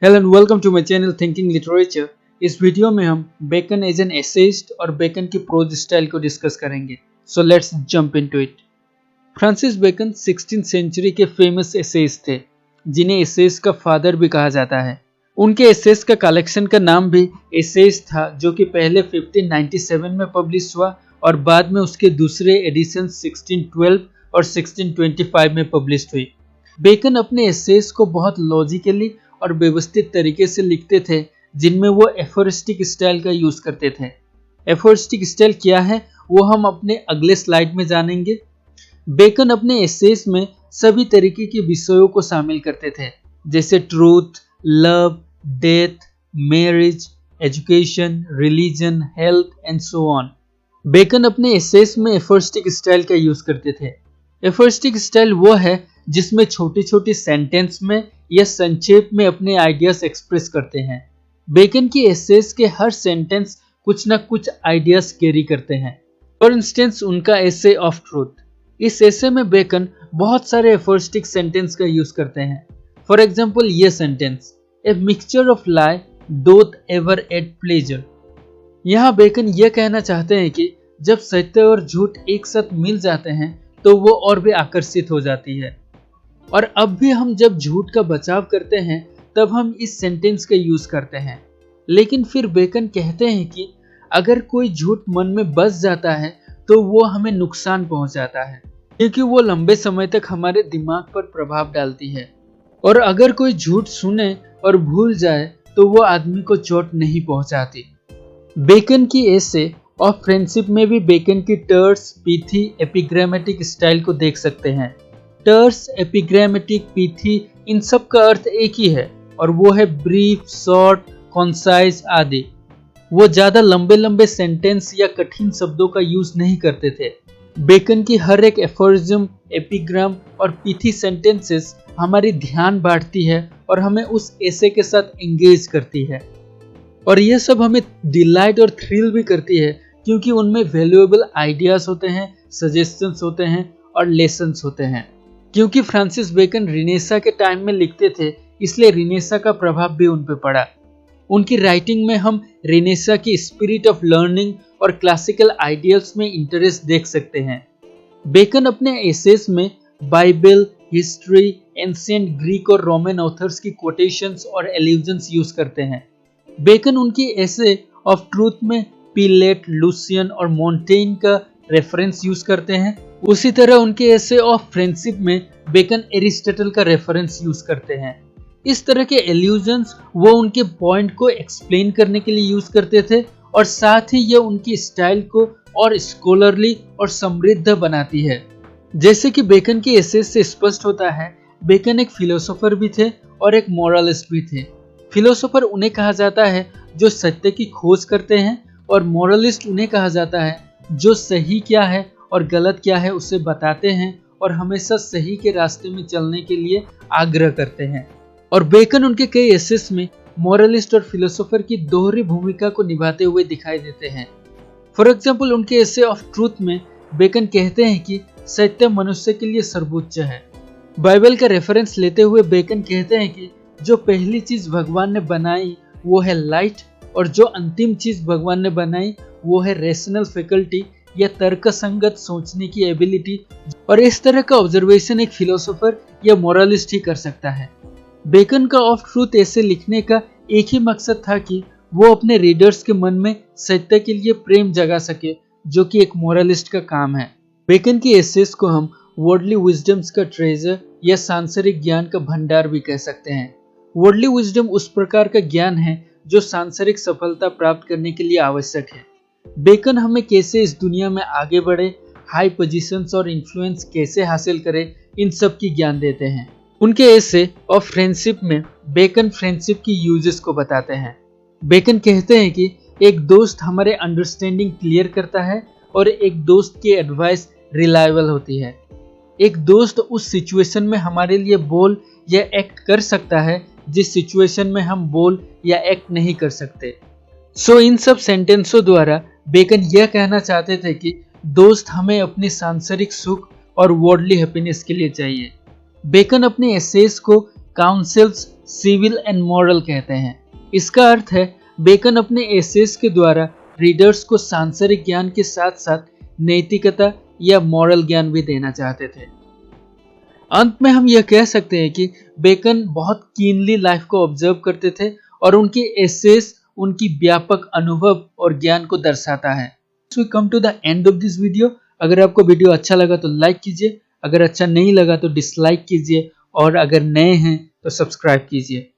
Hello and welcome to my channel thinking literature. इस video में हम बेकन एज एन एसेइस्ट और Bacon की प्रोज स्टाइल को डिस्कस करेंगे। So let's jump into it. Francis Bacon 16th century के famous essayist थे, जिन्हें एसेइस्ट का फादर भी कहा जाता है। उनके एसेइस का कलेक्शन का नाम भी एसेइस था, जो कि पहले 1597 में पब्लिश हुआ और बाद में उसके दूसरे एडिशन 1612 और 1625 में पब्लिश हुई। बेकन अपने एसेइस को बहुत लॉजिकली और व्यवस्थित तरीके से लिखते थे, जिनमें वो एफोरिस्टिक स्टाइल का यूज करते थे। एफोरिस्टिक स्टाइल क्या है वो हम अपने अगले स्लाइड में जानेंगे। बेकन अपने एसेस में सभी तरीके के विषयों को शामिल करते थे, जैसे truth, love, death, marriage, education, religion, health and so on. Bacon अपने एसेस में एफोरिस्टिक स्टाइल का यूज करते थे। एफोरिस्टिक स्टाइल वो है जिसमें छोटे छोटे सेंटेंस में या संक्षेप में अपने आइडियाज एक्सप्रेस करते हैं। बेकन की एसेस के हर सेंटेंस कुछ ना कुछ आइडियाज कैरी करते हैं। फॉर इंस्टेंस उनका एसे ऑफ ट्रूथ, इस एसे में बेकन बहुत सारे एफोरिस्टिक सेंटेंस का यूज करते हैं। फॉर एग्जाम्पल ये sentence, a mixture of lie doth ever at pleasure. यहाँ बेकन यह कहना चाहते हैं कि जब सत्य और झूठ एक साथ मिल जाते हैं तो वो और भी आकर्षित हो जाती है। और अब भी हम जब झूठ का बचाव करते हैं तब हम इस सेंटेंस का यूज करते हैं। लेकिन फिर बेकन कहते हैं कि अगर कोई झूठ मन में बस जाता है तो वो हमें नुकसान पहुंचाता है, क्योंकि वो लंबे समय तक हमारे दिमाग पर प्रभाव डालती है। और अगर कोई झूठ सुने और भूल जाए तो वो आदमी को चोट नहीं पहुंचाती। बेकन की एसे ऑफ फ्रेंडशिप में भी बेकन की टर्स, पीथी, एपिग्रामेटिक स्टाइल को देख सकते हैं। टर्स, एपिग्रामेटिक, पीथी, इन सब का अर्थ एक ही है और वो है ब्रीफ, शॉर्ट, कॉन्साइज आदि। वो ज्यादा लंबे लंबे सेंटेंस या कठिन शब्दों का यूज नहीं करते थे। बेकन की हर एक एफोरिज्म, एपिग्राम और पीथी सेंटेंसेस हमारी ध्यान बांटती है और हमें उस एसे के साथ एंगेज करती है। और ये सब हमें डिलाइट और थ्रिल भी करती है, क्योंकि उनमें वैल्यूएबल आइडियाज होते हैं, सजेशंस होते हैं और लेसन्स होते हैं। क्योंकि फ्रांसिस बेकन रिनेसा के टाइम में लिखते थे, इसलिए रिनेसा का प्रभाव भी उन पे पड़ा। उनकी राइटिंग में हम रिनेसा की स्पिरिट ऑफ लर्निंग और क्लासिकल आइडियल्स में इंटरेस्ट देख सकते हैं। बेकन अपने एसेस में बाइबल, हिस्ट्री, एंशिएंट ग्रीक और रोमन ऑथर्स की कोटेशंस और एल्यूजन्स यूज करते हैं। बेकन उनकी एसे ऑफ ट्रूथ में पिलेट, लुसियन और मोंटेन का रेफरेंस यूज करते हैं। उसी तरह उनके एसे ऑफ फ्रेंडशिप में बेकन एरिस्टोटल का रेफरेंस यूज करते हैं। इस तरह के एल्यूजन्स वो उनके पॉइंट को एक्सप्लेन करने के लिए यूज करते थे और साथ ही यह उनकी स्टाइल को और स्कॉलरली और समृद्ध बनाती है। जैसे कि बेकन के एसेस से स्पष्ट होता है, बेकन एक फिलोसोफर भी थे और एक मोरलिस्ट भी थे। फिलोसोफर उन्हें कहा जाता है जो सत्य की खोज करते हैं और मोरलिस्ट उन्हें कहा जाता है जो सही क्या है और गलत क्या है उसे बताते हैं और हमेशा सही के रास्ते में चलने के लिए आग्रह करते हैं। और बेकन उनके कई एसेस में मोरलिस्ट और फिलोसोफर की दोहरी भूमिका को निभाते हुए दिखाई देते हैं। फॉर एग्जाम्पल उनके एसे ऑफ ट्रूथ में बेकन कहते हैं कि सत्य मनुष्य के लिए सर्वोच्च है। बाइबल का रेफरेंस लेते हुए बेकन कहते हैं कि जो पहली चीज भगवान ने बनाई वो है लाइट, और जो अंतिम चीज भगवान ने बनाई वो है रेशनल फैकल्टी या तर्कसंगत सोचने की एबिलिटी। और इस तरह का ऑब्जर्वेशन एक फिलोसोफर या मोरलिस्ट ही कर सकता है। बेकन का ऑफ ट्रूथ ऐसे लिखने का एक ही मकसद था कि वो अपने रीडर्स के मन में सत्य के लिए प्रेम जगा सके, जो कि एक मोरलिस्ट का काम है। बेकन की एसेस को हम वर्ल्डली विजडम्स का ट्रेजर या सांसारिक ज्ञान का भंडार भी कह सकते हैं। वर्ल्डली विजडम उस प्रकार का ज्ञान है जो सांसारिक सफलता प्राप्त करने के लिए आवश्यक है। बेकन हमें कैसे इस दुनिया में आगे बढ़े, हाई पोजीशंस और इन्फ्लुएंस कैसे हासिल करे, इन सब की ज्ञान देते हैं। उनके एसे ऑफ फ्रेंडशिप में बेकन फ्रेंडशिप की यूजेस को बताते हैं। बेकन कहते हैं कि एक दोस्त हमारे अंडरस्टैंडिंग क्लियर करता है और एक दोस्त की एडवाइस रिलायबल होती है। एक दोस्त उस सिचुएशन में हमारे लिए बोल या एक्ट कर सकता है जिस सिचुएशन में हम बोल या एक्ट नहीं कर सकते। सो इन सब सेंटेंसों द्वारा बेकन यह कहना चाहते थे कि दोस्त हमें अपनी सांसारिक सुख और वर्ल्डली हैप्पीनेस के लिए चाहिए। बेकन अपने एसेस को काउंसिल्स, सिविल एंड मॉरल कहते हैं। इसका अर्थ है बेकन अपने एसेस के द्वारा रीडर्स को सांसारिक ज्ञान के साथ साथ नैतिकता या मॉरल ज्ञान भी देना चाहते थे। अंत में हम यह कह सकते हैं कि बेकन बहुत कीनली लाइफ को ऑब्जर्व करते थे और उनके एसेस उनकी व्यापक अनुभव और ज्ञान को दर्शाता है। So we come to the end of this video। अगर आपको वीडियो अच्छा लगा तो लाइक कीजिए, अगर अच्छा नहीं लगा तो डिसलाइक कीजिए और अगर नए हैं तो सब्सक्राइब कीजिए।